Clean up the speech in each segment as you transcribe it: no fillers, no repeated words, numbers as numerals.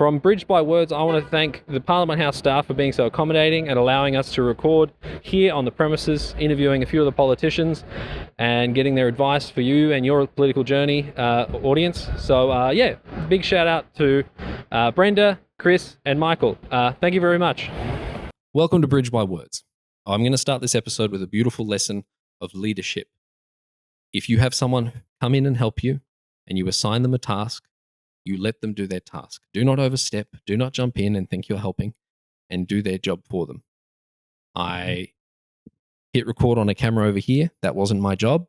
From Bridge by Words, I want to thank the Parliament House staff for being so accommodating and allowing us to record here on the premises, interviewing a few of the politicians and getting their advice for you and your political journey, audience. So, big shout out to Brenda, Chris, and Michael. Thank you very much. Welcome to Bridge by Words. I'm going to start this episode with a beautiful lesson of leadership. If you have someone come in and help you and you assign them a task, you let them do their task. Do not overstep. Do not jump in and think you're helping, and do their job for them. I hit record on a camera over here. That wasn't my job.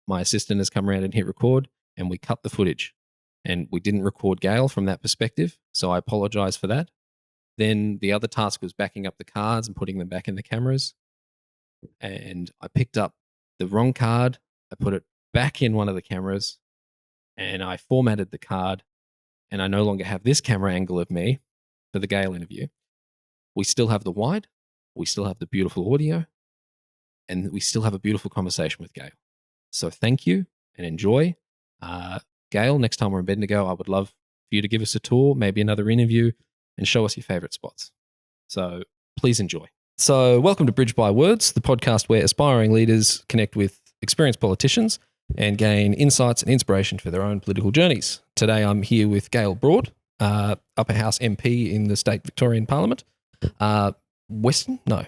My assistant has come around and hit record, and we cut the footage. And we didn't record Gaelle from that perspective, so I apologize for that. Then the other task was backing up the cards and putting them back in the cameras. And I picked up the wrong card. I put it back in one of the cameras, and I formatted the card. And I no longer have this camera angle of me for the Gaelle interview. We still have the wide, we still have the beautiful audio, and we still have a beautiful conversation with Gaelle. So thank you and enjoy. Gaelle, next time we're in Bendigo, I would love for you to give us a tour, maybe another interview, and show us your favourite spots. So please enjoy. So welcome to Bridge by Words, the podcast where aspiring leaders connect with experienced politicians and gain insights and inspiration for their own political journeys. Today I'm here with Gaelle Broad, Upper House MP in the state Victorian Parliament. Western? No.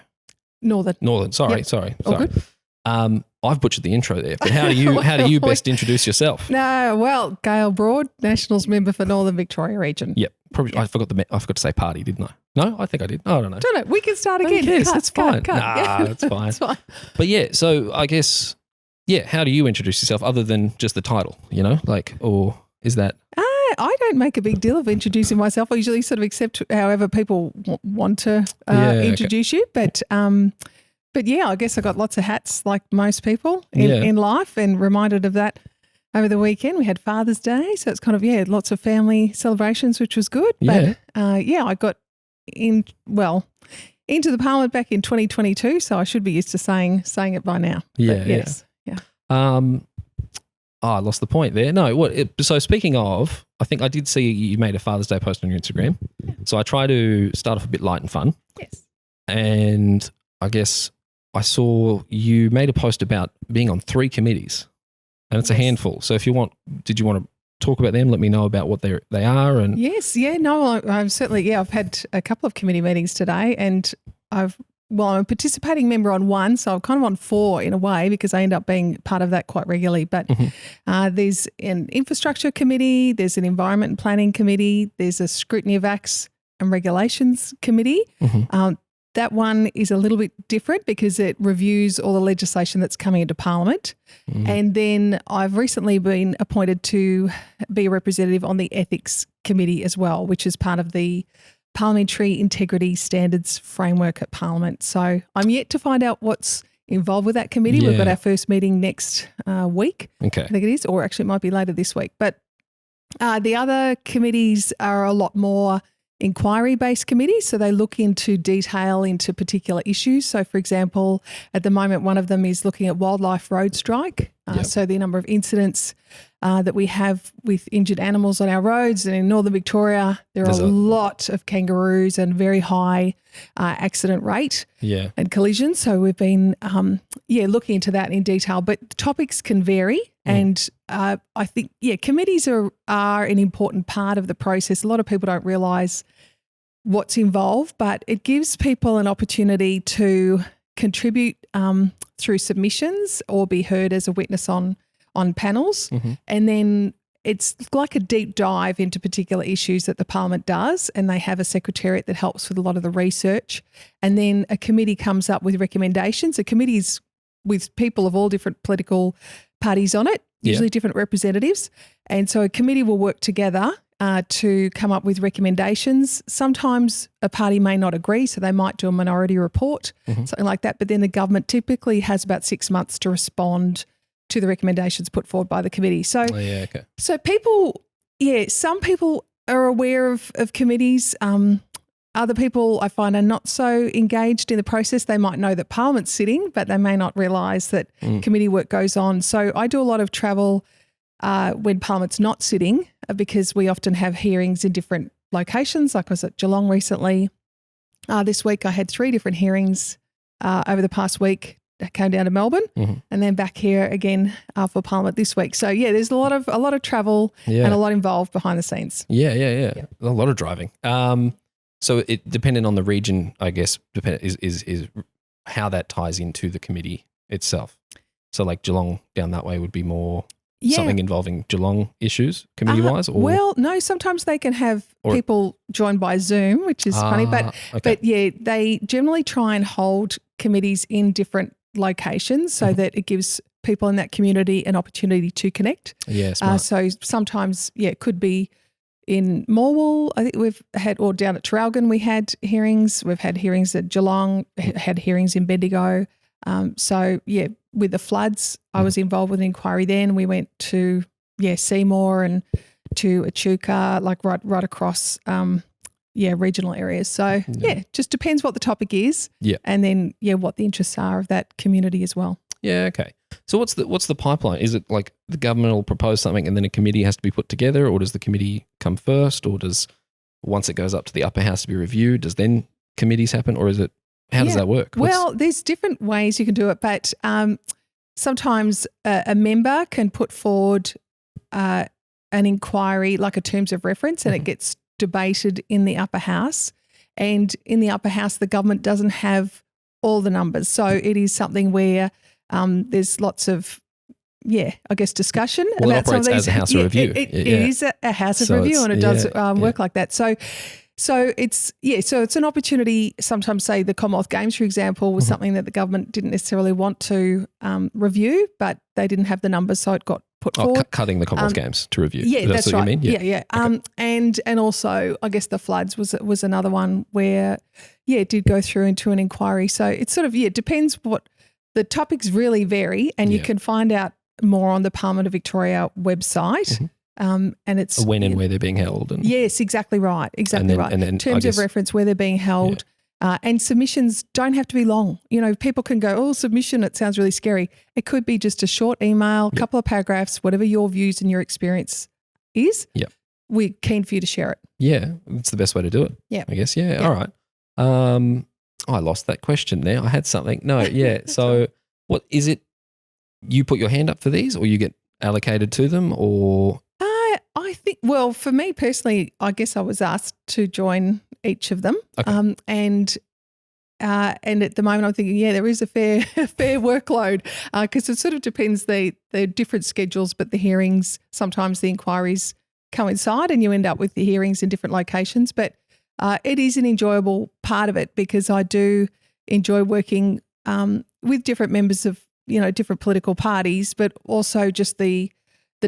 Northern, sorry. All good. I've butchered the intro there, but how do you best introduce yourself? Gaelle Broad, Nationals member for Northern Victoria region. Yep. Probably. Yeah. I forgot to say party, didn't I? No, I think I did. I don't know. We can start again. Yes, that's fine. Cut. Nah, that's fine. It's fine. But yeah, so I guess, how do you introduce yourself other than just the title, or is that? I don't make a big deal of introducing myself. I usually sort of accept however people want to introduce you. But yeah, I guess I got lots of hats like most people in life, and reminded of that over the weekend. We had Father's Day, so it's kind of, lots of family celebrations, which was good. But I got into the Parliament back in 2022, so I should be used to saying it by now. Yes. I lost the point there. No, so speaking of, I think I did see you made a Father's Day post on your Instagram. Yeah. So I try to start off a bit light and fun. Yes. And I guess I saw you made a post about being on 3 committees, and it's a handful. So did you want to talk about them? Let me know about what they are. And yes, I'm certainly, I've had a couple of committee meetings today, and I'm a participating member on 1, so I'm kind of on 4 in a way, because I end up being part of that quite regularly. But there's an infrastructure committee, there's an environment and planning committee, there's a scrutiny of acts and regulations committee. That one is a little bit different because it reviews all the legislation that's coming into Parliament. And then I've recently been appointed to be a representative on the ethics committee as well, which is part of the Parliamentary Integrity Standards Framework at Parliament. So I'm yet to find out what's involved with that committee. We've got our first meeting next week, okay. I think it is, or actually it might be later this week. But the other committees are a lot more inquiry-based committees, so they look into detail into particular issues. So, for example, at the moment, one of them is looking at wildlife road strike. So the number of incidents that we have with injured animals on our roads, and in Northern Victoria, there's a lot of kangaroos and very high accident rate and collisions. So we've been looking into that in detail, but the topics can vary. And I think, committees are an important part of the process. A lot of people don't realise what's involved, but it gives people an opportunity to contribute through submissions or be heard as a witness on panels. And then it's like a deep dive into particular issues that the Parliament does, and they have a secretariat that helps with a lot of the research. And then a committee comes up with recommendations. A committee is with people of all different political parties on it, usually different representatives. And so a committee will work together to come up with recommendations. Sometimes a party may not agree, so they might do a minority report, something like that. But then the government typically has about 6 months to respond to the recommendations put forward by the committee. So, so people, some people are aware of committees. Other people I find are not so engaged in the process. They might know that Parliament's sitting, but they may not realise that committee work goes on. So I do a lot of travel when Parliament's not sitting, because we often have hearings in different locations. Like I was at Geelong recently. This week I had 3 different hearings over the past week. I came down to Melbourne and then back here again for Parliament this week. So yeah, there's a lot of travel and a lot involved behind the scenes. Yeah. A lot of driving. So it depending on the region, I guess, is how that ties into the committee itself. So like Geelong down that way would be more something involving Geelong issues committee-wise? Well, no, sometimes they can have people joined by Zoom, which is funny. But yeah, they generally try and hold committees in different locations so that it gives people in that community an opportunity to connect. Yeah, so sometimes, it could be in Morwell, I think we've had, or down at Traralgon we had hearings. We've had hearings at Geelong, had hearings in Bendigo. So, yeah, with the floods, I was involved with an inquiry then. We went to, Seymour and to Echuca, like right across, regional areas. So, just depends what the topic is. Yeah. And then, what the interests are of that community as well. Yeah, okay. So what's the pipeline? Is it like the government will propose something and then a committee has to be put together, or does the committee come first, or does once it goes up to the upper house to be reviewed, does then committees happen, or is it how does that work? Well, there's different ways you can do it, but sometimes a member can put forward an inquiry, like a terms of reference, and it gets debated in the upper house. And in the upper house, the government doesn't have all the numbers. So it is something where there's lots of, discussion about some of these. As a house of review. It is a house of review, and it does work like that. So it's an opportunity. Sometimes, say the Commonwealth Games, for example, was something that the government didn't necessarily want to review, but they didn't have the numbers, so it got put forward. Cutting the Commonwealth Games to review. Yeah, that's what right. You mean? Yeah. Okay. And also, I guess the floods was another one where, it did go through into an inquiry. So it's sort of, it depends what the topics really vary, and you can find out more on the Parliament of Victoria website. And it's when and where they're being held. And yes, exactly right. Right. And then terms of reference, where they're being held. And submissions don't have to be long. People can go, submission, it sounds really scary. It could be just a short email, a couple of paragraphs, whatever your views and your experience is. Yep. We're keen for you to share it. Yeah, it's the best way to do it. Yeah. I guess. Yeah. All right. I lost that question now. I had something. No, yeah. So what is it? You put your hand up for these, or you get allocated to them, or? I think, well, for me personally, I guess I was asked to join each of them. Okay. And at the moment I'm thinking, there is a fair workload because it sort of depends. They're different schedules, but the hearings, sometimes the inquiries coincide and you end up with the hearings in different locations. But it is an enjoyable part of it because I do enjoy working with different members of, different political parties, but also just the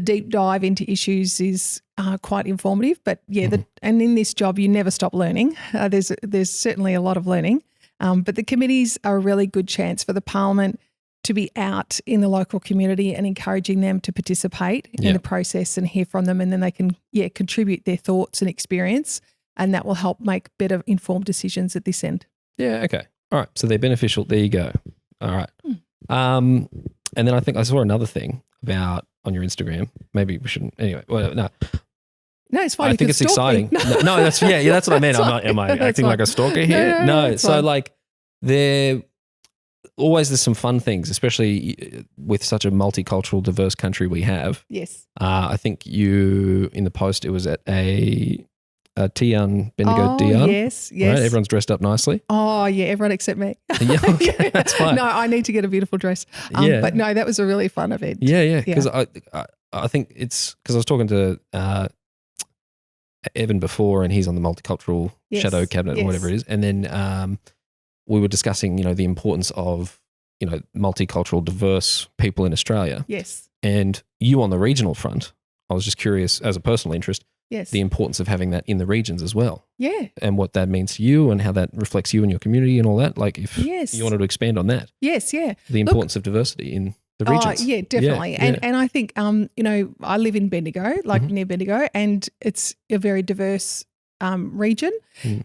deep dive into issues is quite informative. But and in this job, you never stop learning. There's certainly a lot of learning. But the committees are a really good chance for the Parliament to be out in the local community and encouraging them to participate in the process and hear from them, and then they can contribute their thoughts and experience, and that will help make better informed decisions at this end. Yeah. Okay. All right. So they're beneficial. There you go. All right. And then I think I saw another thing about on your Instagram. Maybe we shouldn't. Anyway, well, no. No, it's fine. I think it's exciting. No, that's that's what I meant. Am I acting like a stalker here? No. So fine. Like there's some fun things, especially with such a multicultural, diverse country we have. Yes. I think you in the post it was at a Tian Bendigo Dian. Yes. Right? Everyone's dressed up nicely. Oh yeah, everyone except me. Yeah, okay, that's fine. No, I need to get a beautiful dress. But no, that was a really fun event. Yeah. Because I think it's because I was talking to Evan before, and he's on the multicultural shadow cabinet or whatever it is, and then we were discussing, the importance of multicultural, diverse people in Australia. Yes. And you on the regional front, I was just curious as a personal interest. Yes. The importance of having that in the regions as well. Yeah. And what that means to you and how that reflects you and your community and all that. Like if you wanted to expand on that. Yes, yeah. The importance of diversity in the regions. Yeah, definitely. And I think, I live in Bendigo, near Bendigo, and it's a very diverse region.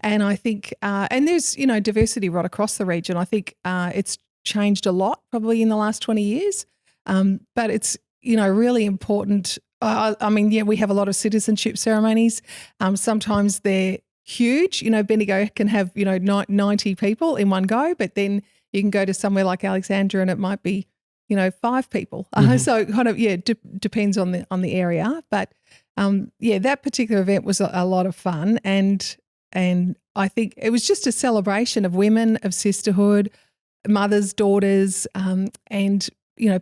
And I think, and there's, diversity right across the region. I think it's changed a lot probably in the last 20 years. But it's, really important I mean, yeah, we have a lot of citizenship ceremonies. Sometimes they're huge. Bendigo can have, 90 people in one go, but then you can go to somewhere like Alexandria and it might be, 5 people. So it kind of, depends on the area. But that particular event was a lot of fun. And I think it was just a celebration of women, of sisterhood, mothers, daughters, and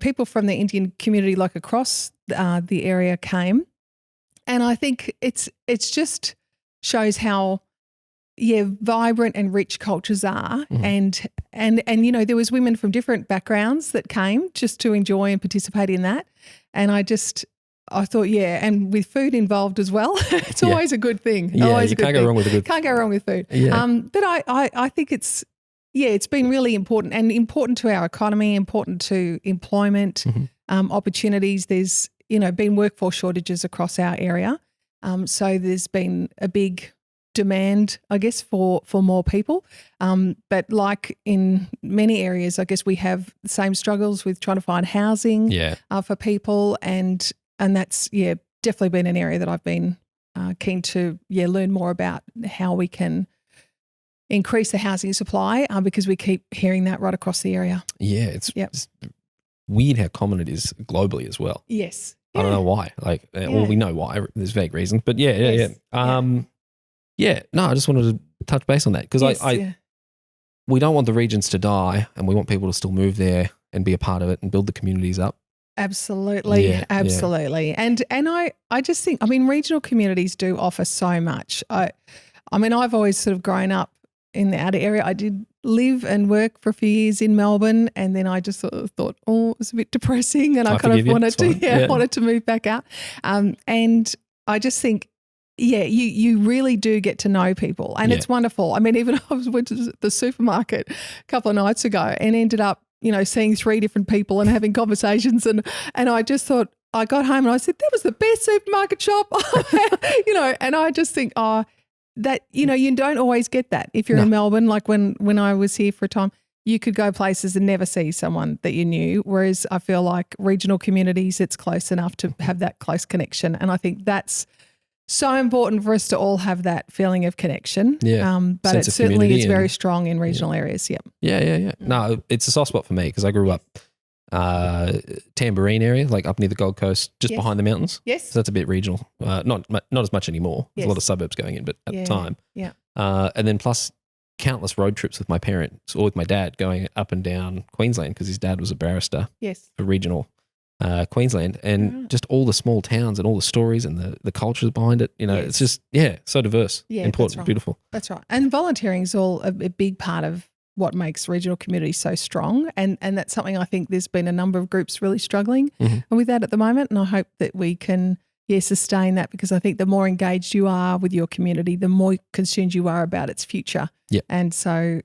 people from the Indian community, like across the area, came, and I think it's just shows how vibrant and rich cultures are, and there was women from different backgrounds that came just to enjoy and participate in that, and I thought, and with food involved as well, it's always a good thing. Yeah, always you can't go wrong with a good. Can't go wrong with food. Yeah. But I think it's been really important, and important to our economy, important to employment opportunities. There's been workforce shortages across our area, so there's been a big demand, I guess, for more people. But like in many areas, I guess we have the same struggles with trying to find housing for people, and that's definitely been an area that I've been keen to learn more about how we can increase the housing supply, because we keep hearing that right across the area. Yeah, it's weird how common it is globally as well. Yes. I don't know why. Well, we know why. There's vague reasons, but yeah. No, I just wanted to touch base on that because we don't want the regions to die, and we want people to still move there and be a part of it and build the communities up. Absolutely, absolutely. Yeah. And I just think, regional communities do offer so much. I've always sort of grown up in the outer area. I did live and work for a few years in Melbourne, and then I just sort of thought, it was a bit depressing, and I kind of wanted to move back out. And I just think, you really do get to know people, and it's wonderful. Even I went to the supermarket a couple of nights ago and ended up, seeing 3 different people and having conversations, and I just thought, I got home and I said, that was the best supermarket shop, and I just think, that, you don't always get that if you're in Melbourne. Like when I was here for a time, you could go places and never see someone that you knew, whereas I feel like regional communities, it's close enough to have that close connection. And I think that's so important for us to all have that feeling of connection. Yeah. But it certainly is very strong in regional areas. Yep. Yeah. No, it's a soft spot for me because I grew up Tamborine area, like up near the Gold Coast, just behind the mountains. Yes. So that's a bit regional. Not as much anymore. There's a lot of suburbs going in, but at the time. Yeah. And then plus countless road trips with my parents or with my dad going up and down Queensland because his dad was a barrister for regional Queensland, and just all the small towns and all the stories and the cultures behind it. It's just, so diverse, important, beautiful. That's right. And volunteering is all a big part of what makes regional communities so strong. And that's something I think there's been a number of groups really struggling with that at the moment. And I hope that we can, sustain that, because I think the more engaged you are with your community, the more concerned you are about its future. Yep. And so,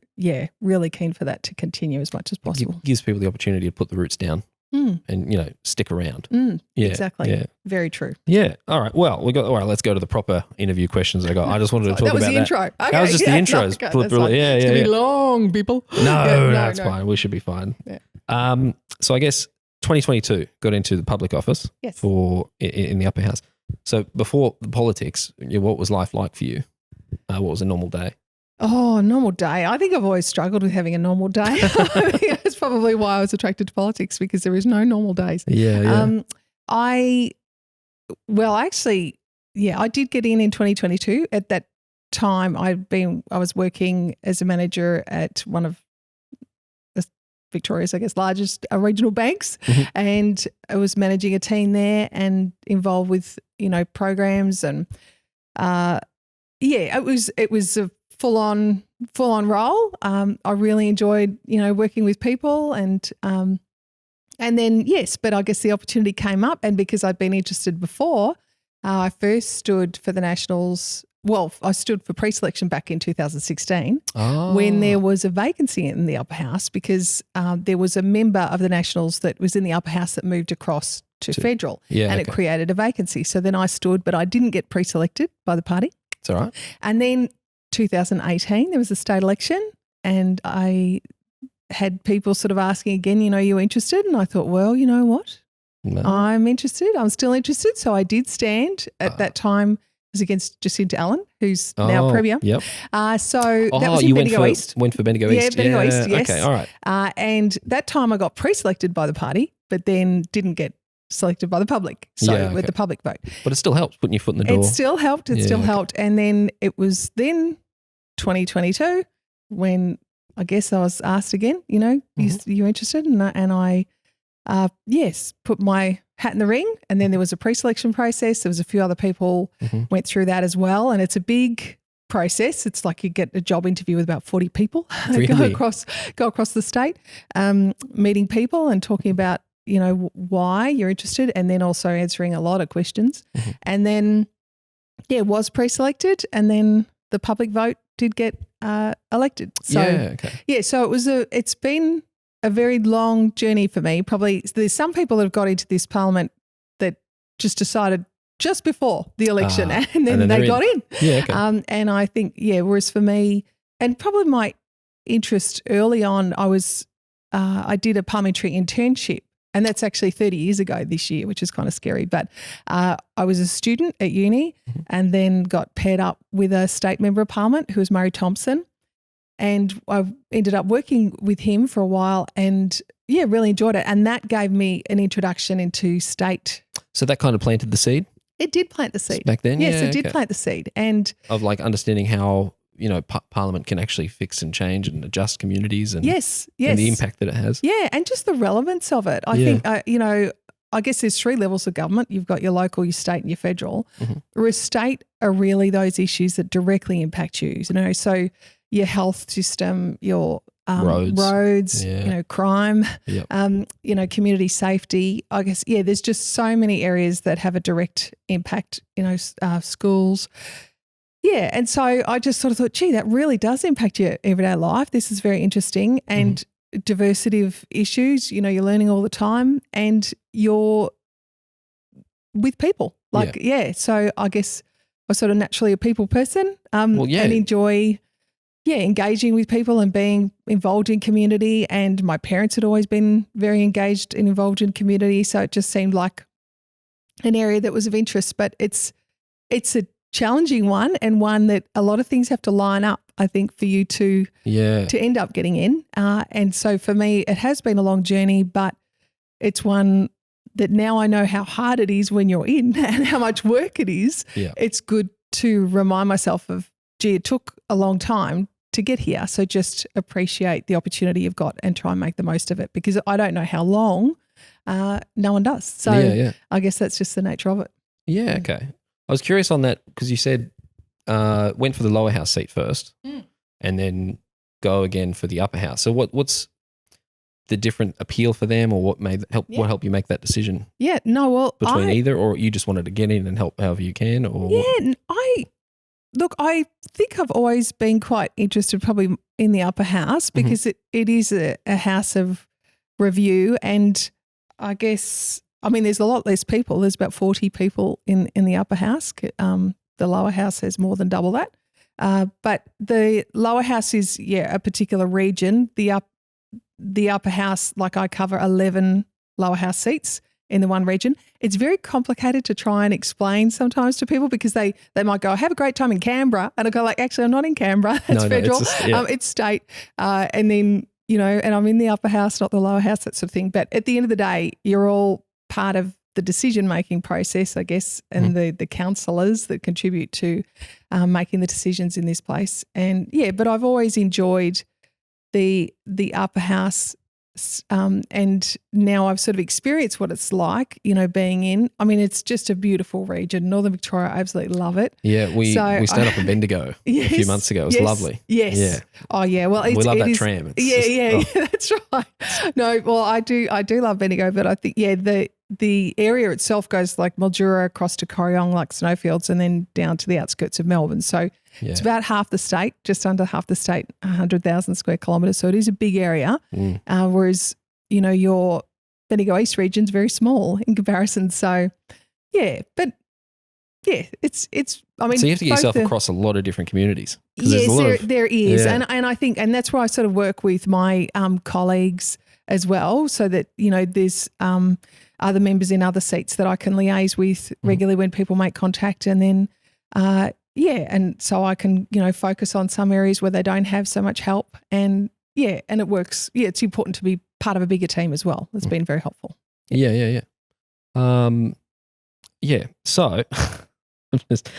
really keen for that to continue as much as possible. Gives people the opportunity to put the roots down and, stick around. Exactly. Yeah. Very true. Yeah. All right. Well, let's go to the proper interview questions I got. I just wanted to talk about that. That was the intro. Okay. That was just the intros. It's going to be long, people. No, that's fine. We should be fine. Yeah. So I guess 2022 got into the public office in the upper house. So before the politics, what was life like for you? What was a normal day? Oh, normal day. I think I've always struggled with having a normal day. I think that's probably why I was attracted to politics, because there is no normal days. Yeah. I did get in 2022. At that time, I was working as a manager at one of Victoria's, I guess, largest regional banks, and I was managing a team there and involved with, programs, and it was a full on role. I really enjoyed, working with people, and then but I guess the opportunity came up, and because I'd been interested before, I first stood for the Nationals. Well, I stood for preselection back in 2016 when there was a vacancy in the upper house, because there was a member of the Nationals that was in the upper house that moved across to federal, it created a vacancy. So then I stood, but I didn't get preselected by the party. That's all right. And then 2018, there was a state election, and I had people sort of asking again, are you interested? And I thought, well, you know what? No. I'm interested. I'm still interested. So I did stand at that time. It was against Jacinta Allen, who's now Premier. Yep. So that was in Bendigo East. Went for Bendigo East. Yeah, Bendigo East, yes. Okay, all right. And that time I got pre-selected by the party, but then didn't get selected by the public. So with the public vote. But it still helps putting your foot in the door. It still helped. It still helped. And then it was then 2022 when I guess I was asked again, you're interested? And I put my hat in the ring. And then there was a pre-selection process. There was a few other people went through that as well. And it's a big process. It's like you get a job interview with about 40 people, really? go across the state, meeting people and talking about, why you're interested, and then also answering a lot of questions. And then, was pre-selected, and then the public vote did get elected. So, so it's been a very long journey for me. Probably there's some people that have got into this parliament that just decided just before the election and then they got in. Yeah, okay. And I think, whereas for me, and probably my interest early on, I did a parliamentary internship. And that's actually 30 years ago this year, which is kind of scary. But I was a student at uni and then got paired up with a state member of parliament who was Murray Thompson. And I ended up working with him for a while and, really enjoyed it. And that gave me an introduction into state. So that kind of planted the seed? It did plant the seed. Back then? Yes, it did plant the seed. And of like understanding how Parliament can actually fix and change and adjust communities and, yes. and the impact that it has. Yeah, and just the relevance of it. I think, I guess there's three levels of government. You've got your local, your state and your federal. Whereas state are really those issues that directly impact you. So your health system, your roads, crime, community safety. I guess, there's just so many areas that have a direct impact, schools. Yeah, and so I just sort of thought, gee, that really does impact your everyday life. This is very interesting and diversity of issues, you're learning all the time and you're with people. So I guess I'm sort of naturally a people person and enjoy, engaging with people and being involved in community. And my parents had always been very engaged and involved in community. So it just seemed like an area that was of interest, but it's a challenging one and one that a lot of things have to line up, I think, for you to end up getting in. And so for me, it has been a long journey, but it's one that now I know how hard it is when you're in and how much work it is. Yeah. It's good to remind myself of, gee, it took a long time to get here. So just appreciate the opportunity you've got and try and make the most of it, because I don't know how long. No one does. So I guess that's just the nature of it. Yeah, okay. I was curious on that because you said went for the lower house seat first and then go again for the upper house. So what's the different appeal for them, or what what helped you make that decision? Yeah, no, well, between either, or you just wanted to get in and help however you can, or I think I've always been quite interested probably in the upper house because it is a house of review, and I guess, I mean, there's a lot less people. There's about 40 people in the upper house. The lower house has more than double that. But the lower house is, a particular region. The upper house, like I cover 11 lower house seats in the one region. It's very complicated to try and explain sometimes to people because they might go, I have a great time in Canberra. And I go like, actually, I'm not in Canberra. It's federal. It's state. And then, and I'm in the upper house, not the lower house, that sort of thing. But at the end of the day, you're all part of the decision-making process, I guess, and the councillors that contribute to making the decisions in this place. And but I've always enjoyed the upper house, and now I've sort of experienced what it's like, being in. I mean, it's just a beautiful region. Northern Victoria, I absolutely love it. Yeah, we stayed up in Bendigo a few months ago. It was lovely. Yes. Yeah. Oh yeah. Well, we love that tram. That's right. No, well, I do love Bendigo, but I think the area itself goes like Mildura across to Corryong, like snowfields, and then down to the outskirts of Melbourne. So it's about half the state, just under half the state, 100,000 square kilometres. So it is a big area. Whereas, your Bendigo East region's very small in comparison. So, it's I mean, so you have to get yourself across a lot of different communities. Yes, there is. And I think, and that's where I sort of work with my colleagues as well, so that, there's other members in other seats that I can liaise with regularly when people make contact, and then, and so I can, focus on some areas where they don't have so much help, and it works. Yeah, it's important to be part of a bigger team as well. It's been very helpful. Yeah. So, just,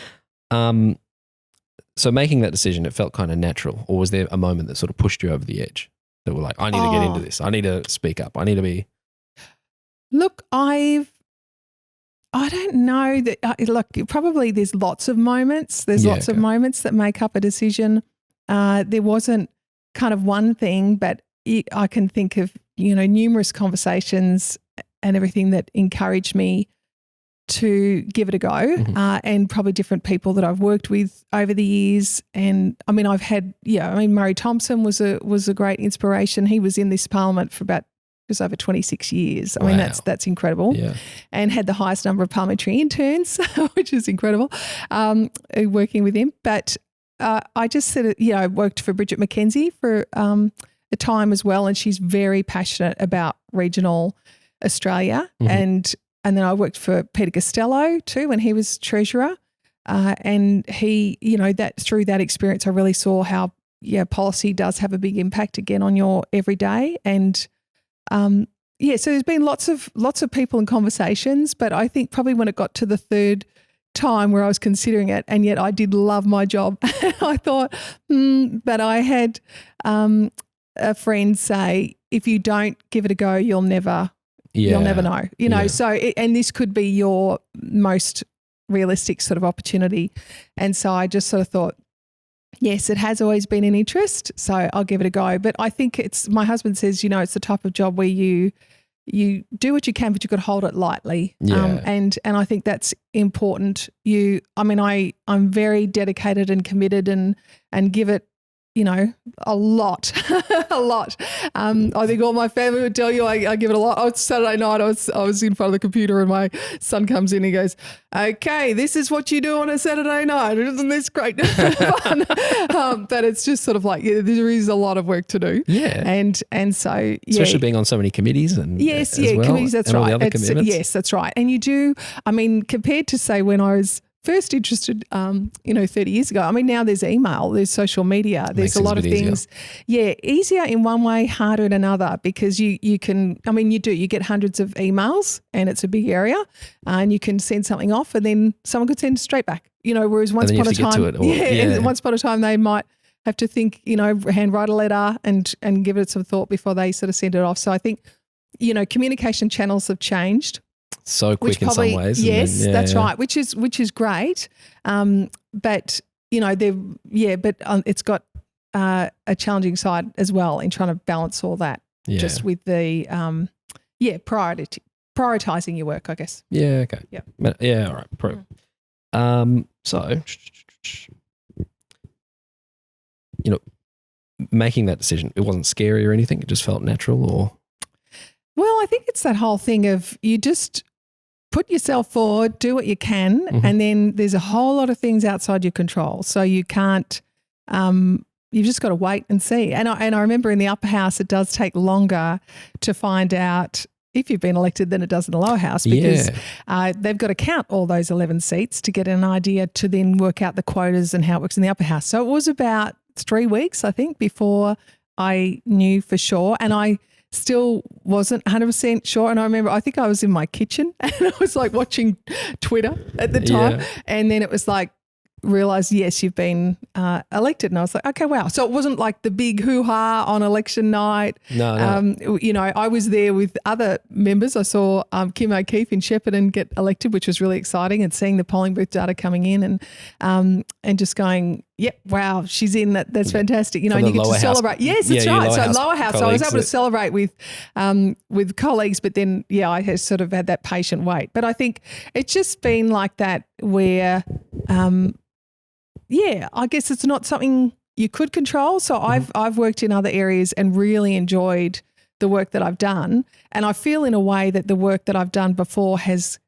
so making that decision, it felt kind of natural, or was there a moment that sort of pushed you over the edge that were like, I need to get into this. I need to speak up. I need to be. Look, I don't know that. Look, probably there's lots of moments. There's lots of moments that make up a decision. There wasn't kind of one thing, but I can think of numerous conversations and everything that encouraged me to give it a go, and probably different people that I've worked with over the years. And I mean, I've had, Murray Thompson was a great inspiration. He was in this parliament for about just over 26 years. I mean, that's incredible. Yeah. And had the highest number of parliamentary interns, which is incredible, working with him. But I just said, I worked for Bridget McKenzie for a time as well, and she's very passionate about regional Australia. And then I worked for Peter Costello too when he was treasurer, and he, that through that experience, I really saw how policy does have a big impact again on your everyday. And so there's been lots of people and conversations, but I think probably when it got to the third time where I was considering it, and yet I did love my job, I thought, but I had a friend say, if you don't give it a go, you'll never know, so, and this could be your most realistic sort of opportunity. And so I just sort of thought, yes, it has always been an interest, so I'll give it a go. But I think my husband says, it's the type of job where you do what you can, but you've got to hold it lightly. And I think that's important. I'm very dedicated and committed and give it, a lot, a lot. I think all my family would tell you I give it a lot. Saturday night, I was in front of the computer, and my son comes in and he goes, okay, this is what you do on a Saturday night. Isn't this great? Fun? But it's just sort of like, there is a lot of work to do. Yeah. And so, especially being on so many committees and committees, that's and right. All the other commitments. Yes, that's right. And you do, compared to say when I was first interested, 30 years ago. Now there's email, there's social media, there's a lot of things. Easier. Easier in one way, harder in another, because you can, you get hundreds of emails, and it's a big area, and you can send something off and then someone could send it straight back, whereas once upon a time, once upon a time they might have to think, handwrite a letter and give it some thought before they sort of send it off. So I think, communication channels have changed. So quick in some ways. Yes, that's right, which is great. But it's got a challenging side as well in trying to balance all that. Just with the prioritizing your work, I guess. Yeah. Okay. Yeah. All right. So, making that decision, it wasn't scary or anything. It just felt natural, or. Well, I think it's that whole thing of you just put yourself forward, do what you can, and then there's a whole lot of things outside your control. So you can't, you've just got to wait and see. And I remember in the upper house, it does take longer to find out if you've been elected than it does in the lower house, because they've got to count all those 11 seats to get an idea to then work out the quotas and how it works in the upper house. So it was about 3 weeks, I think, before I knew for sure. And I still wasn't 100% sure. And I remember, I think I was in my kitchen and I was like watching Twitter at the time. And then it was like, realised, yes, you've been elected. And I was like, okay, wow. So it wasn't like the big hoo-ha on election night. No. I was there with other members. I saw Kim O'Keefe in Shepparton get elected, which was really exciting, and seeing the polling booth data coming in and just going, yep, wow, she's in. That's fantastic. And you get to celebrate. Yes, that's right. So lower house. So I was able to celebrate with colleagues, but then, I had sort of had that patient wait. But I think it's just been like that where, I guess it's not something you could control. So I've worked in other areas and really enjoyed the work that I've done. And I feel in a way that the work that I've done before has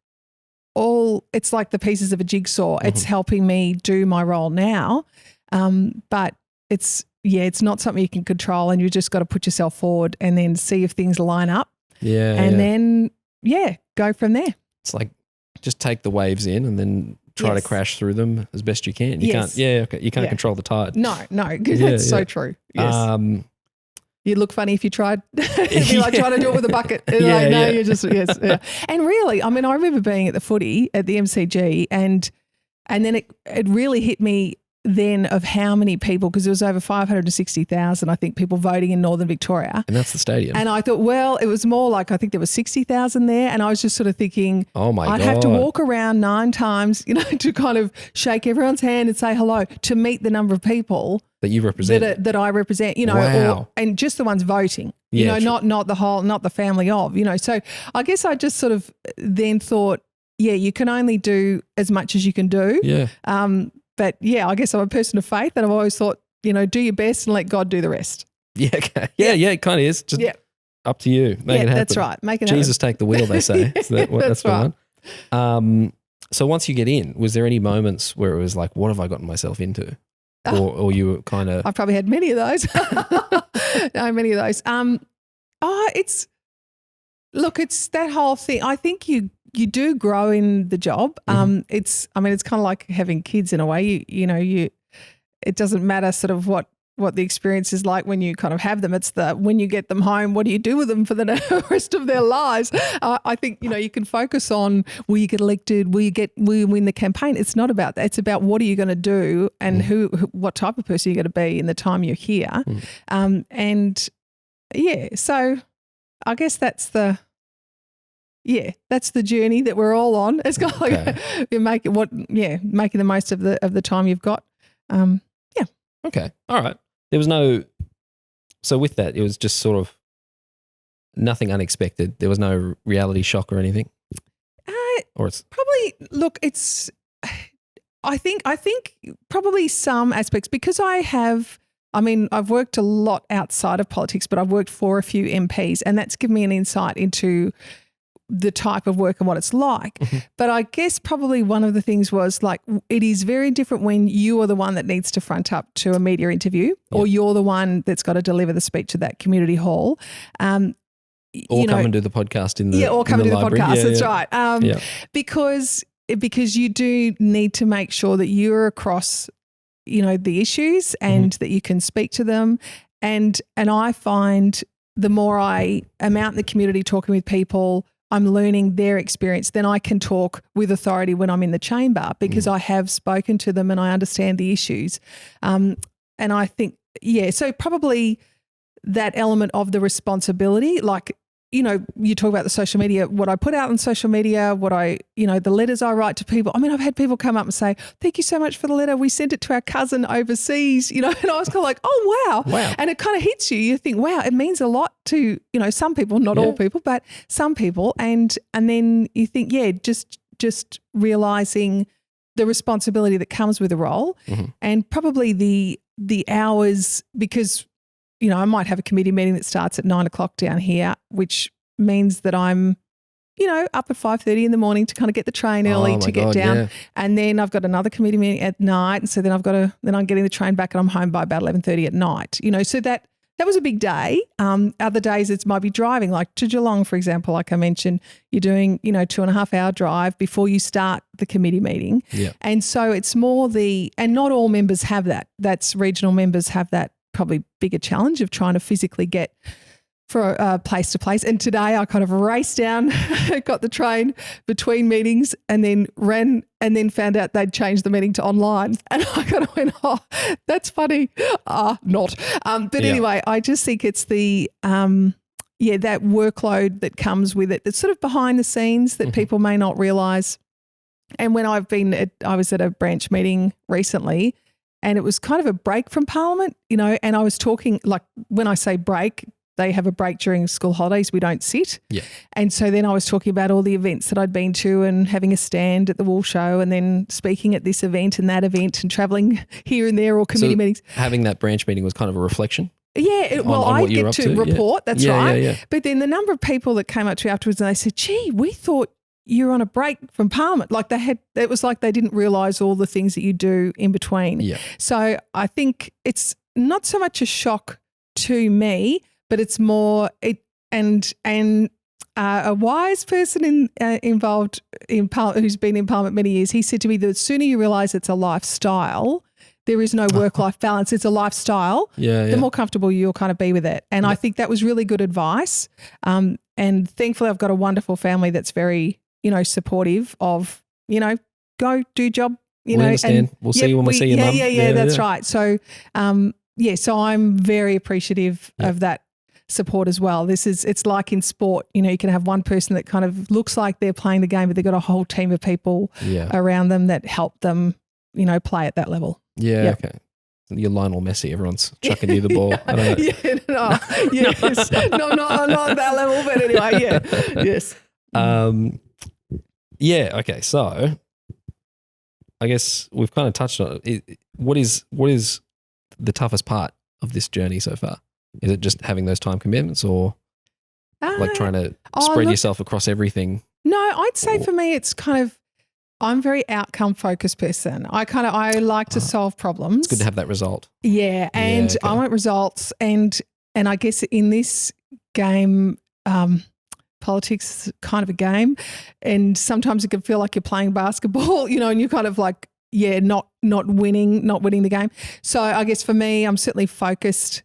it's like the pieces of a jigsaw. It's helping me do my role now. But it's it's not something you can control, and you just got to put yourself forward and then see if things line up. Yeah. And then, go from there. It's like just take the waves in and then try to crash through them as best you can. You can't, you can't control the tide. No, that's so true. Yes. You'd look funny if you tried. It'd be like trying to do it with a bucket. You're just, And really, I mean, I remember being at the footy at the MCG and then it really hit me then of how many people, because there was over 560,000, I think, people voting in Northern Victoria. And that's the stadium. And I thought, well, it was more like, I think there was 60,000 there. And I was just sort of thinking, oh my God. I'd have to walk around 9 times, to kind of shake everyone's hand and say hello to meet the number of people that you represent, that I represent, wow. and just the ones voting, not the family of, So I guess I just sort of then thought, you can only do as much as you can do. Yeah. But I guess I'm a person of faith, and I've always thought, do your best and let God do the rest. Yeah. Okay. Yeah. It kind of is. Just up to you. Make it happen. That's right. Make it Jesus happen. take the wheel, they say. So that's right. Fine. So once you get in, was there any moments where it was like, what have I gotten myself into? Or you were kind of... I've probably had many of those. Many of those. It's that whole thing. I think you do grow in the job. It's kind of like having kids in a way. It doesn't matter sort of what the experience is like when you kind of have them. It's when you get them home, what do you do with them for the rest of their lives? I think, you can focus on, will you get elected? Will you win the campaign? It's not about that. It's about what are you going to do and what type of person you're going to be in the time you're here. So I guess that's the journey that we're all on. It's kind of like making the most of the time you've got. Okay. All right. There was no, so with that, it was just sort of nothing unexpected. There was no reality shock or anything. Or it's probably, I think probably some aspects, because I've worked a lot outside of politics, but I've worked for a few MPs, and that's given me an insight into the type of work and what it's like. But I guess probably one of the things was like, it is very different when you are the one that needs to front up to a media interview or you're the one that's got to deliver the speech at that community hall. Or come and do the podcast in the or come and do library. The podcast. That's right. Because you do need to make sure that you're across, the issues and that you can speak to them. And I find the more I am out in the community talking with people, I'm learning their experience, then I can talk with authority when I'm in the chamber, because I have spoken to them and I understand the issues. And I think, so probably that element of the responsibility, like, you talk about the social media, what I put out on social media, the letters I write to people. I mean, I've had people come up and say, thank you so much for the letter. We sent it to our cousin overseas, and I was kind of like, oh, wow. And it kind of hits you. You think, wow, it means a lot to, some people, not all people, but some people. And then you think, just realising the responsibility that comes with a role and probably the hours, because I might have a committee meeting that starts at 9 o'clock down here, which means that I'm, up at 5:30 in the morning to kind of get the train early to get down. Yeah. And then I've got another committee meeting at night. And so then then I'm getting the train back and I'm home by about 11:30 at night, so that was a big day. Other days it might be driving, like to Geelong, for example, like I mentioned, you're doing, 2.5 hour drive before you start the committee meeting. Yeah. And so it's more and not all members have that. That's regional members have that probably bigger challenge of trying to physically get for place to place. And today I kind of raced down, got the train between meetings and then ran and then found out they'd changed the meeting to online. And I kind of went, oh, that's funny. Not. But anyway, I just think it's the, that workload that comes with it. That's sort of behind the scenes that people may not realise. And when I was at a branch meeting recently, and it was kind of a break from Parliament, and I was talking, like when I say break, they have a break during school holidays. We don't sit. Yeah. And so then I was talking about all the events that I'd been to and having a stand at the Wool Show and then speaking at this event and that event and travelling here and there or committee meetings. Having that branch meeting was kind of a reflection? Yeah, I get to report, that's right. Yeah. But then the number of people that came up to me afterwards and they said, gee, we thought you're on a break from Parliament. Like it was like they didn't realise all the things that you do in between. Yeah. So I think it's not so much a shock to me, but it's more a wise person involved in Parliament, who's been in Parliament many years, he said to me, the sooner you realise it's a lifestyle, there is no work-life balance, it's a lifestyle, the more comfortable you'll kind of be with it. And I think that was really good advice. And thankfully I've got a wonderful family that's very, supportive of, go do your job. We understand. And we'll see you when we see you, Mum. Yeah, that's right. So, so I'm very appreciative of that support as well. It's like in sport, you can have one person that kind of looks like they're playing the game, but they've got a whole team of people around them that help them, play at that level. Yeah, okay. You're Lionel Messi. Everyone's chucking you the ball. I don't know. Yes. Not that level, but anyway, yes. Okay. So I guess we've kind of touched on it. What is the toughest part of this journey so far? Is it just having those time commitments, or like trying to spread yourself across everything? No, I'd say for me it's kind of, I'm a very outcome focused person. I like to solve problems. It's good to have that result. Yeah, and I want results, and I guess in this game, politics is kind of a game, and sometimes it can feel like you're playing basketball, and you're kind of like, not winning the game. So I guess for me, I'm certainly focused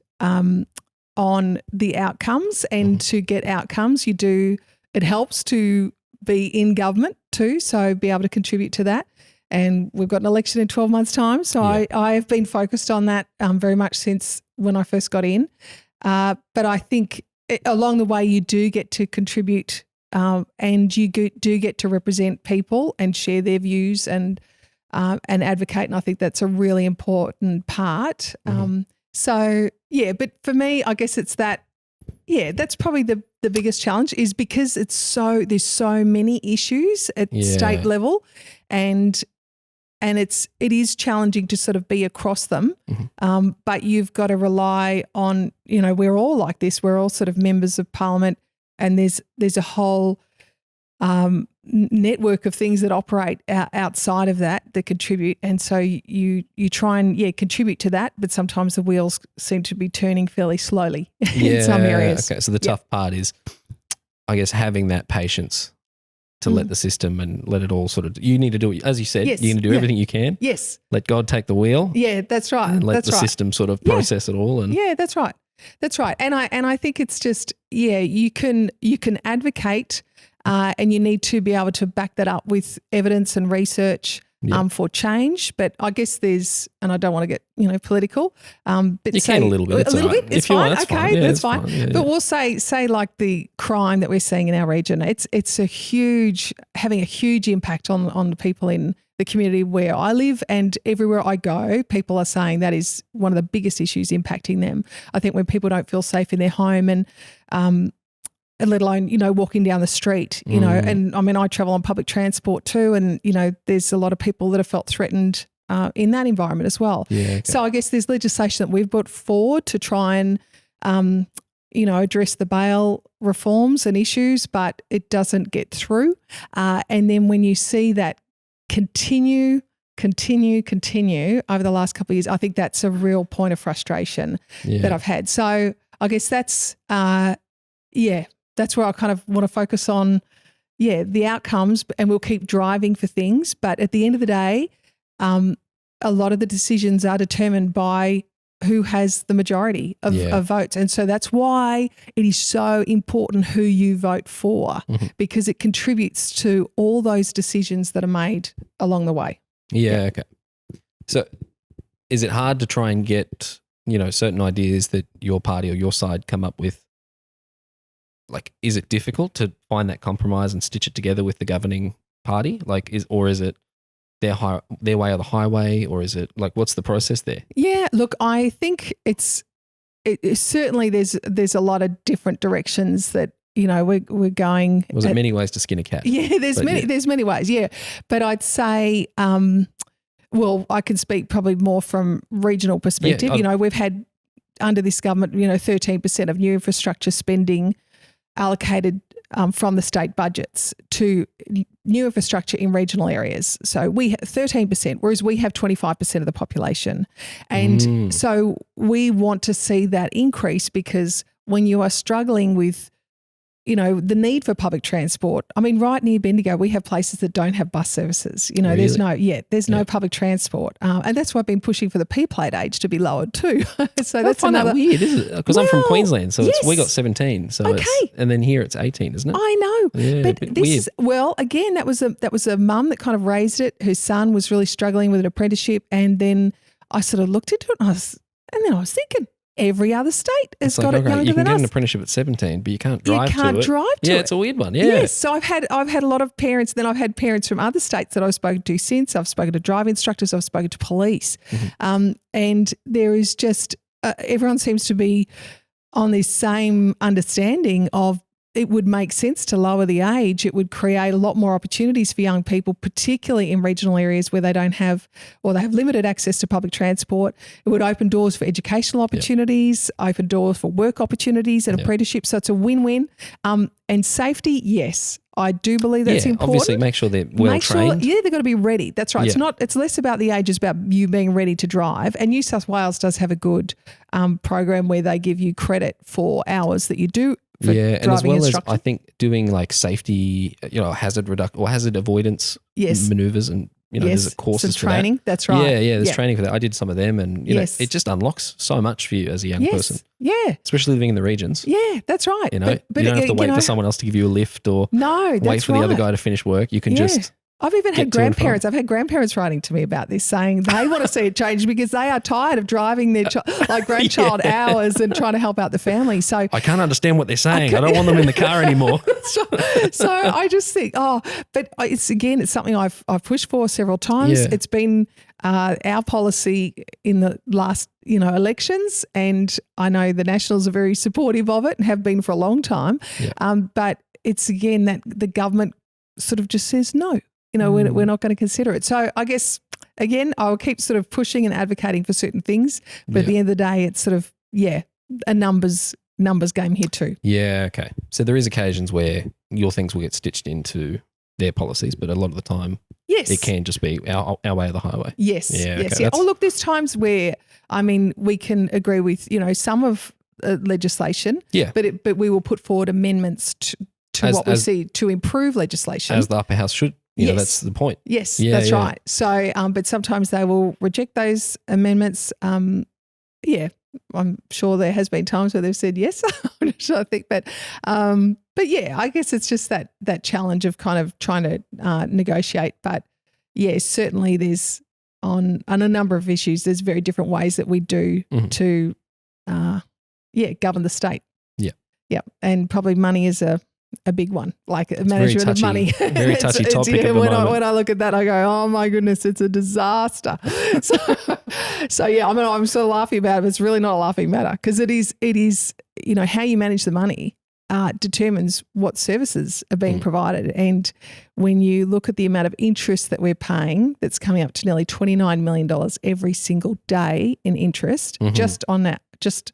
on the outcomes, and to get outcomes, it helps to be in government too, so be able to contribute to that. And we've got an election in 12 months' time, so I have been focused on that very much since when I first got in. But I think along the way you do get to contribute, and you do get to represent people and share their views and advocate, and I think that's a really important part. But for me, I guess it's that. Yeah, that's probably the biggest challenge, is because there's so many issues at state level, and it is challenging to sort of be across them. But you've got to rely on, we're all like this. We're all sort of members of Parliament, and there's a whole network of things that operate outside of that contribute, and so you try and contribute to that, but sometimes the wheels seem to be turning fairly slowly in some areas. Okay, so the tough part is, I guess, having that patience to let the system and let it all sort of, you need to do it, as you said, you need to do everything you can. Yes. Let God take the wheel. Yeah, that's right. And let the system sort of process it all. And that's right. That's right. And I think it's just, you can advocate, and you need to be able to back that up with evidence and research for change. But I guess and I don't want to get political. But you can a little bit. It's fine. That's okay, fine. Yeah, that's fine. Yeah, but we'll say like the crime that we're seeing in our region. It's having a huge impact on the people in the community where I live, and everywhere I go, people are saying that is one of the biggest issues impacting them. I think when people don't feel safe in their home, and let alone, walking down the street, and I mean, I travel on public transport too, and, there's a lot of people that have felt threatened in that environment as well. Yeah, okay. So I guess there's legislation that we've brought forward to try and, address the bail reforms and issues, but it doesn't get through. And then when you see that continue over the last couple of years, I think that's a real point of frustration that I've had. So I guess that's, that's where I kind of want to focus on, the outcomes, and we'll keep driving for things. But at the end of the day, a lot of the decisions are determined by who has the majority of votes. And so that's why it is so important who you vote for, because it contributes to all those decisions that are made along the way. Yeah, okay. So is it hard to try and get, certain ideas that your party or your side come up with? Like, is it difficult to find that compromise and stitch it together with the governing party? Like, is it their way or the highway, or is it like, what's the process there? Yeah, look, I think it's certainly there's a lot of different directions that we're going. Was it many ways to skin a cat? Yeah, there's many ways. Yeah, but I'd say, well, I can speak probably more from regional perspective. We've had under this government, 13% of new infrastructure spending allocated from the state budgets to new infrastructure in regional areas. So we have 13%, whereas we have 25% of the population. And so we want to see that increase, because when you are struggling with, the need for public transport. I mean, right near Bendigo, we have places that don't have bus services. Really? There's no public transport. And that's why I've been pushing for the P plate age to be lowered too. So I that's find another. that weird, isn't it? Because I'm from Queensland, so yes. we got 17. So Okay. and then here it's 18, isn't it? I know. Yeah, but a bit this weird. is, again, that was a mum that kind of raised it. Her son was really struggling with an apprenticeship. And then I sort of looked into it and I was thinking, every other state has got it younger you can than get us. an apprenticeship at 17, but you can't drive to it. Yeah, it's a weird one. Yeah. Yes, so I've had a lot of parents. Then I've had parents from other states that I've spoken to since. I've spoken to drive instructors. I've spoken to police, and there is just everyone seems to be on this same understanding of it would make sense to lower the age. It would create a lot more opportunities for young people, particularly in regional areas where they don't have, or they have limited access to public transport. It would open doors for educational opportunities, open doors for work opportunities and apprenticeships. So it's a win-win. And safety, yes, I do believe that's important. Obviously make sure they're well trained. They've got to be ready. That's right. It's less about the age, it's about you being ready to drive. And New South Wales does have a good program where they give you credit for hours that you do. And as well as I think doing like safety, hazard reduction or hazard avoidance maneuvers, and there's courses some training. For that. That's right. Yeah, there's training for that. I did some of them, and it just unlocks so much for you as a young person. Yeah, especially living in the regions. Yeah, that's right. But you don't have to wait for someone else to give you a lift or wait for the other guy to finish work. You can just. I've even had grandparents. I've had grandparents writing to me about this, saying they want to see it change because they are tired of driving their grandchild hours and trying to help out the family. So I can't understand what they're saying. I don't want them in the car anymore. so I just think, but it's something I've pushed for several times. Yeah. It's been our policy in the last elections, and I know the Nationals are very supportive of it and have been for a long time. Yeah. But it's again that the government sort of just says no. We're not going to consider it. So I guess, again, I'll keep sort of pushing and advocating for certain things. But at the end of the day, it's sort of, a numbers game here too. Yeah, okay. So there is occasions where your things will get stitched into their policies, but a lot of the time it can just be our way or the highway. Yes, yes. Yeah. Look, there's times where, we can agree with, some of legislation, but we will put forward amendments to what we see to improve legislation. As the upper house should. That's the point. Yes, that's right. So, but sometimes they will reject those amendments. I'm sure there has been times where they've said yes. I'm not sure, I think, but I guess it's just that challenge of kind of trying to negotiate. But certainly there's on a number of issues. There's very different ways that we do to govern the state. Yeah, and probably money is a big one, like it's management of money. Very touchy topic at the moment. When I look at that, I go, oh my goodness, it's a disaster. So I'm sort of laughing about it, but it's really not a laughing matter because it is, how you manage the money determines what services are being provided. And when you look at the amount of interest that we're paying, that's coming up to nearly $29 million every single day in interest, just on that, just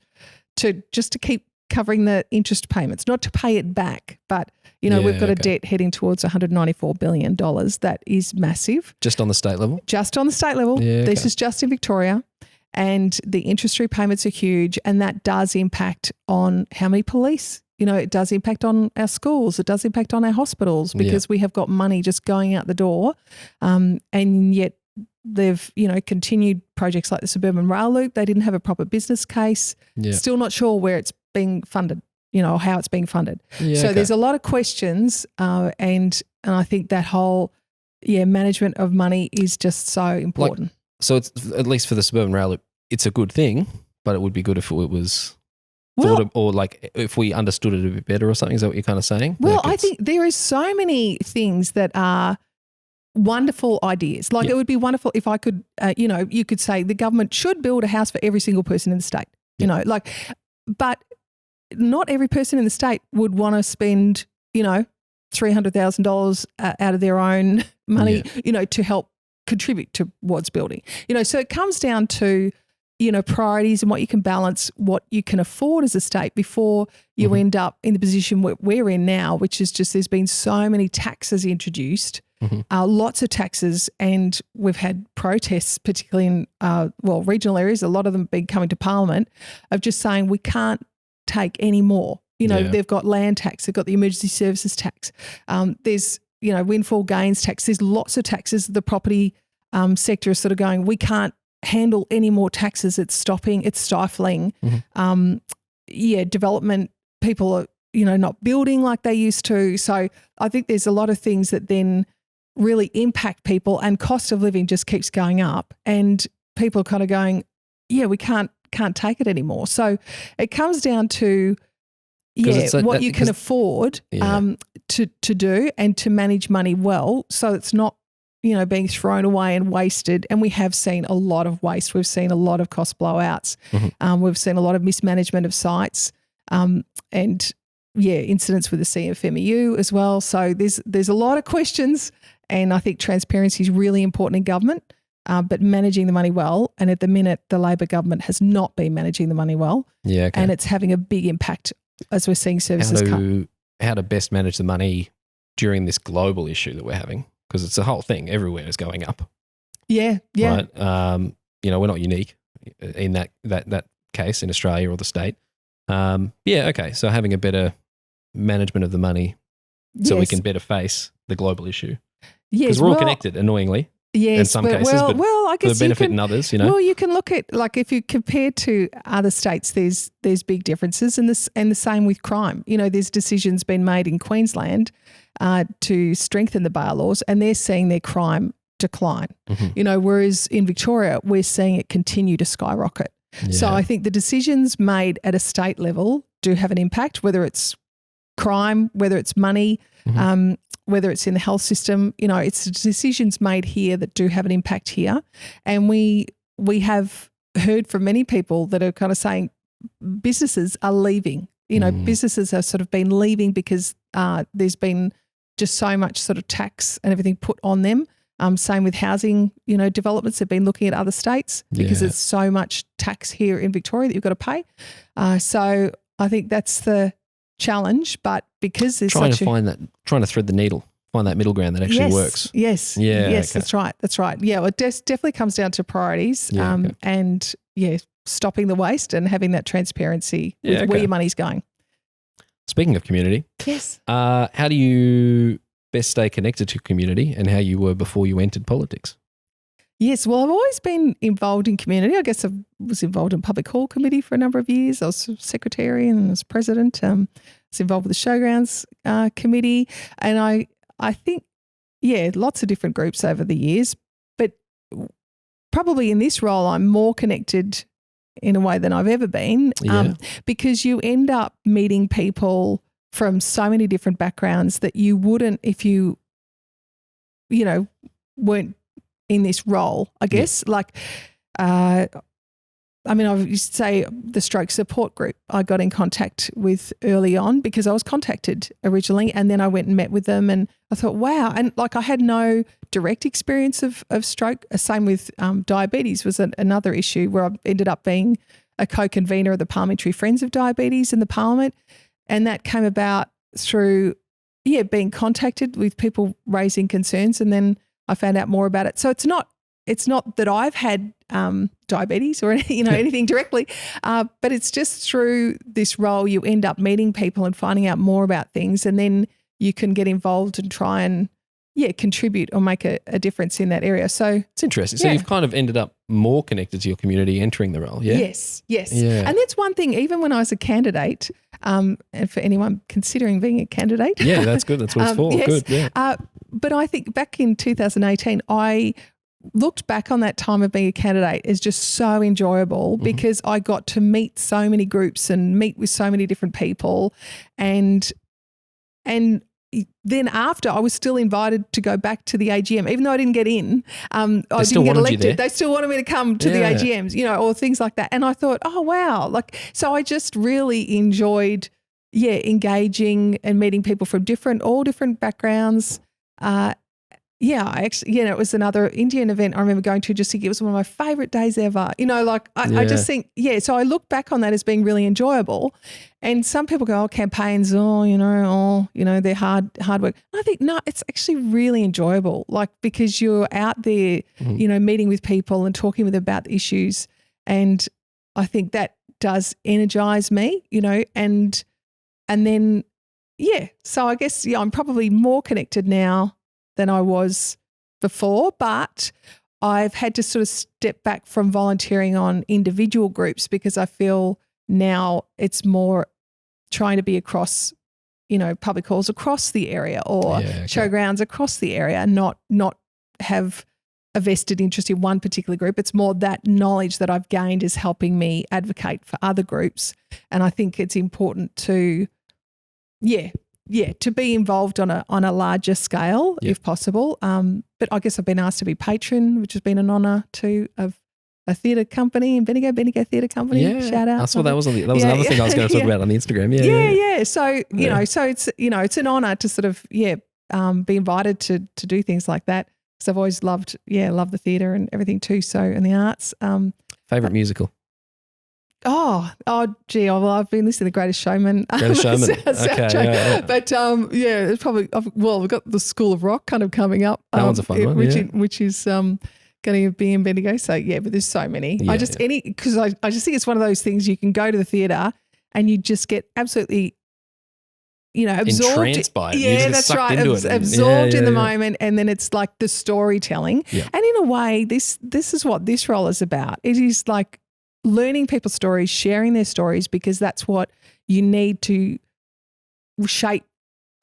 to keep covering the interest payments, not to pay it back, but we've got a debt heading towards $194 billion. That is massive. Just on the state level? Just on the state level. Yeah, this is just in Victoria, and the interest repayments are huge, and that does impact on how many police. It does impact on our schools. It does impact on our hospitals because we have got money just going out the door, and yet they've continued projects like the Suburban Rail Loop. They didn't have a proper business case. Still not sure where it's being funded, how it's being funded. There's a lot of questions, and I think that whole management of money is just so important. So it's, at least for the Suburban Rail Loop, it's a good thing, but it would be good if it was if we understood it a bit better or something. Is that what you're kind of saying? Well, I think there is so many things that are wonderful ideas. Like it would be wonderful if I could, you could say the government should build a house for every single person in the state, but not every person in the state would want to spend, $300,000 out of their own money, to help contribute towards building. So it comes down to, priorities and what you can balance, what you can afford as a state before you end up in the position we're in now, which is just there's been so many taxes introduced, lots of taxes, and we've had protests, particularly in, regional areas, a lot of them been coming to Parliament, of just saying we can't take any more. They've got land tax, they've got the emergency services tax. There's, windfall gains tax. There's lots of taxes. The property sector is sort of going, we can't handle any more taxes. It's stopping, it's stifling. Development, people are, not building like they used to. So I think there's a lot of things that then really impact people, and cost of living just keeps going up, and people are kind of going, we can't take it anymore. So it comes down to what you can afford to do and to manage money well, so it's not being thrown away and wasted. And we have seen a lot of waste. We've seen a lot of cost blowouts. We've seen a lot of mismanagement of sites, and incidents with the CFMEU as well. So there's a lot of questions, and I think transparency is really important in government, but managing the money well. And at the minute, the Labor government has not been managing the money well, and it's having a big impact as we're seeing services cut. How to best manage the money during this global issue that we're having, because it's a whole thing. Everywhere is going up. Yeah. Right? We're not unique in that case in Australia or the state. So having a better management of the money so we can better face the global issue. Because we're all connected, annoyingly. Yes, in some cases, but I guess for the benefit in others, Well, you can look at, like, if you compare to other states, there's big differences, and the same with crime. There's decisions been made in Queensland to strengthen the bail laws, and they're seeing their crime decline. Whereas in Victoria, we're seeing it continue to skyrocket. So I think the decisions made at a state level do have an impact, whether it's crime, whether it's money, whether it's in the health system. It's decisions made here that do have an impact here. And we have heard from many people that are kind of saying businesses are leaving. Businesses have sort of been leaving because there's been just so much sort of tax and everything put on them. Same with housing, developments have been looking at other states because there's so much tax here in Victoria that you've got to pay. So I think that's the challenge, but because there's trying to thread the needle, find that middle ground that actually works. Yes. That's right. Yeah, well, it definitely comes down to priorities, and stopping the waste and having that transparency with where your money's going. Speaking of community, how do you best stay connected to community, and how you were before you entered politics? Yes, well, I've always been involved in community. I guess I was involved in Public Hall Committee for a number of years. I was secretary and I was president. I was involved with the Showgrounds Committee. And I think, lots of different groups over the years. But probably in this role, I'm more connected in a way than I've ever been, because you end up meeting people from so many different backgrounds that you wouldn't if you weren't in this role, I guess. I used to say the stroke support group I got in contact with early on because I was contacted originally, and then I went and met with them, and I thought, wow. And I had no direct experience of stroke. Same with diabetes was another issue where I ended up being a co-convener of the Parliamentary Friends of Diabetes in the Parliament. And that came about through, being contacted with people raising concerns, and then I found out more about it. So it's not that I've had diabetes or anything directly, but it's just through this role you end up meeting people and finding out more about things, and then you can get involved and try and contribute or make a difference in that area. So it's interesting. So you've kind of ended up more connected to your community entering the role, yeah? Yes. Yeah. And that's one thing, even when I was a candidate, and for anyone considering being a candidate. Yeah, that's good. That's what it's for. Yes. Good, yeah. But I think back in 2018, I looked back on that time of being a candidate as just so enjoyable because I got to meet so many groups and meet with so many different people, and then after I was still invited to go back to the AGM, even though I didn't get in, I didn't get elected. They still wanted me to come to the AGMs, or things like that. And I thought, oh, wow. So I just really enjoyed, engaging and meeting people from all different backgrounds, it was another Indian event I remember going to. Just think it was one of my favourite days ever. I just think, so I look back on that as being really enjoyable. And some people go, campaigns, they're hard work. I think, no, it's actually really enjoyable, because you're out there, meeting with people and talking with them about the issues. And I think that does energise me, and then, so I guess, I'm probably more connected now than I was before, but I've had to sort of step back from volunteering on individual groups because I feel now it's more trying to be across, public halls across the area or showgrounds across the area, not have a vested interest in one particular group. It's more that knowledge that I've gained is helping me advocate for other groups. And I think it's important to, to be involved on a larger scale if possible. But I guess I've been asked to be patron, which has been an honour too, of a theatre company in Bendigo Theatre Company. Yeah. Shout out. I saw that was another thing I was going to talk about on the Instagram. Yeah. So, so it's an honour to sort of, be invited to do things like that. Because I've always loved the theatre and everything too. So, and the arts. Favourite musical? Well, I've been listening to The Greatest Showman. Greatest Showman. Okay. Yeah. But it's probably, we've got the School of Rock kind of coming up. That one's a fun one, which is going to be in Bendigo. So, but there's so many. Because I just think it's one of those things you can go to the theatre and you just get absolutely, absorbed. Entranced by it. Yeah, that's right. Absorbed in the moment, and then it's like the storytelling. Yeah. And in a way, this is what this role is about. It is like learning people's stories, sharing their stories, because that's what you need to shape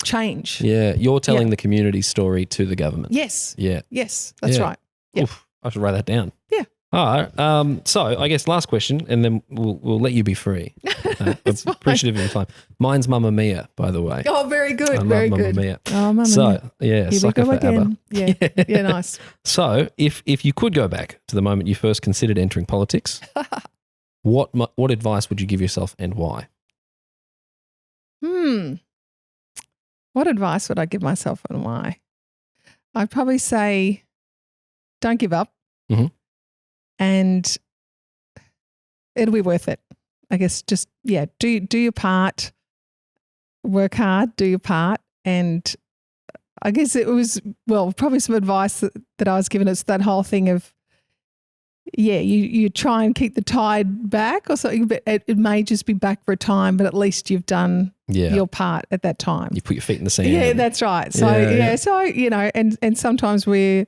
change. Yeah, you're telling the community story to the government. Yes. Yeah. Yes, that's right. Yeah. Oof, I should write that down. Yeah. All right. So I guess last question, and then we'll let you be free. Appreciative of your time. Mine's Mamma Mia, by the way. Oh, very good. I very love good. Mamma Mia. Oh, Mamma Mia. Here sucker we go for again. ABBA. Yeah, nice. So if you could go back to the moment you first considered entering politics, what advice would you give yourself and why? What advice would I give myself and why? I'd probably say don't give up. Mm-hmm. And it'll be worth it. I guess just, do your part, work hard, do your part. And I guess it was, probably some advice that I was given. It's that whole thing of, you try and keep the tide back or something, but it may just be back for a time, but at least you've done your part at that time. You put your feet in the sand. Yeah, that's right. So, and sometimes we're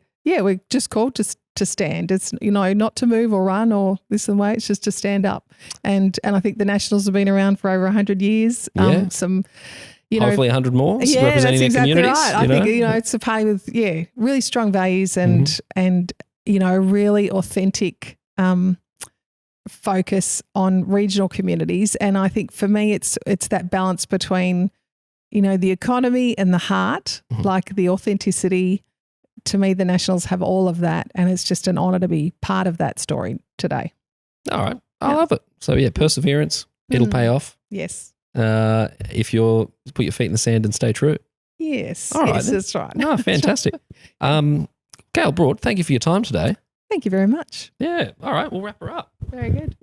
just called to stand. It's, not to move or run or this and way. It's just to stand up. And I think the Nationals have been around for over 100 years. Hopefully 100 more representing that's their exactly communities. Right. I think, it's a party with, really strong values and really authentic focus on regional communities. And I think for me, it's that balance between, the economy and the heart, like the authenticity. To me, the Nationals have all of that, and it's just an honour to be part of that story today. All right. I love it. So, perseverance, it'll pay off. Yes. If you put your feet in the sand and stay true. Yes. All right. Yes, that's right. No, fantastic. Gaelle Broad, thank you for your time today. Thank you very much. Yeah. All right. We'll wrap her up. Very good.